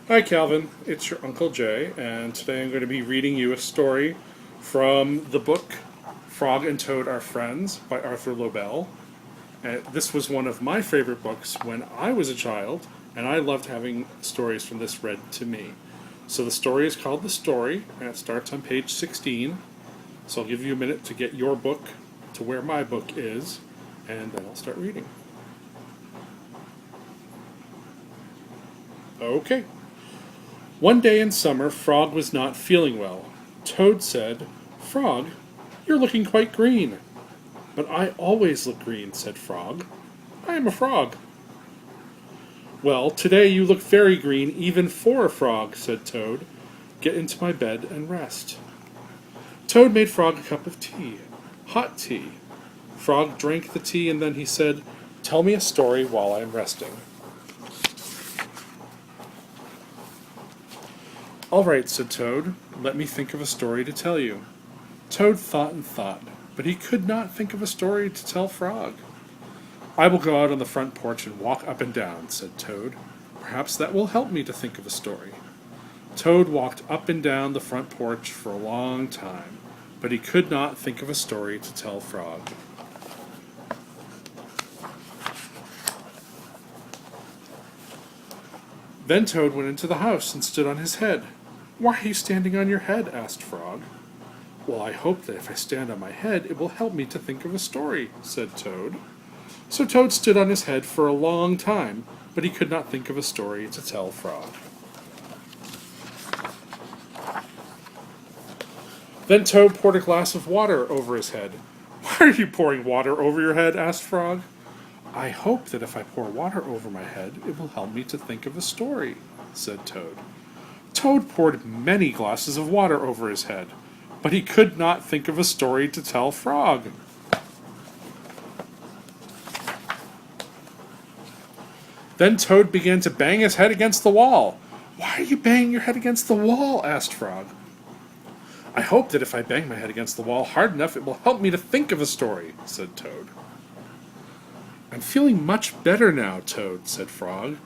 Hi, Calvin. It's your Uncle Jay, and today I'm going to be reading you a story from the book Frog and Toad Are Friends by Arthur Lobel. This was one of my favorite books when I was a child, and I loved having stories from this read to me. So the story is called The Story, and it starts on page 16. So I'll give you a minute to get your book to where my book is, and then I'll start reading. Okay. One day in summer, Frog was not feeling well. Toad said, "Frog, you're looking quite green." "But I always look green," said Frog. "I am a frog." "Well, today you look very green even for a frog," said Toad. "Get into my bed and rest." Toad made Frog a cup of tea, hot tea. Frog drank the tea and then he said, "Tell me a story while I am resting." "All right," said Toad. "Let me think of a story to tell you." Toad thought and thought, but he could not think of a story to tell Frog. "I will go out on the front porch and walk up and down," said Toad. "Perhaps that will help me to think of a story." Toad walked up and down the front porch for a long time, but he could not think of a story to tell Frog. Then Toad went into the house and stood on his head. "Why are you standing on your head?" asked Frog. "Well, I hope that if I stand on my head, it will help me to think of a story," said Toad. So Toad stood on his head for a long time, but he could not think of a story to tell Frog. Then Toad poured a glass of water over his head. "Why are you pouring water over your head?" asked Frog. "I hope that if I pour water over my head, it will help me to think of a story," said Toad. Toad poured many glasses of water over his head, but he could not think of a story to tell Frog. Then Toad began to bang his head against the wall. "Why are you banging your head against the wall?" asked Frog. "I hope that if I bang my head against the wall hard enough, it will help me to think of a story," said Toad. "I'm feeling much better now, Toad," said Frog.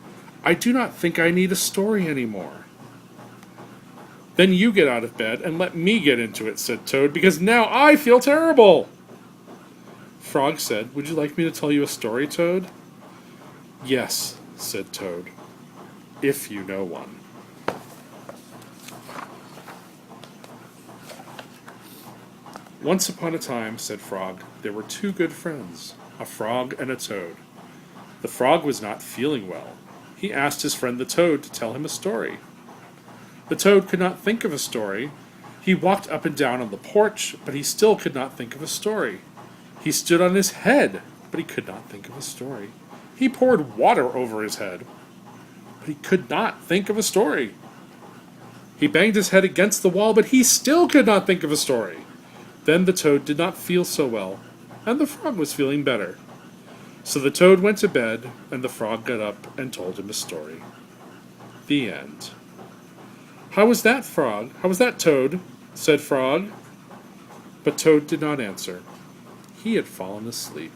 "I do not think I need a story any more." "Then you get out of bed and let me get into it," said Toad, "because now I feel terrible." Frog said, "Would you like me to tell you a story, Toad?" "Yes," said Toad, "if you know one." "Once upon a time," said Frog, "there were two good friends, a frog and a toad. The frog was not feeling well. He asked his friend the toad to tell him a story. The toad could not think of a story. He walked up and down on the porch, but he still could not think of a story. He stood on his head, but he could not think of a story. He poured water over his head, but he could not think of a story. He banged his head against the wall, but he still could not think of a story. Then the toad did not feel so well, and the frog was feeling better. So the toad went to bed, and the frog got up and told him a story. The end. "How was that, Frog? How was that, Toad?" said Frog. But Toad did not answer. He had fallen asleep.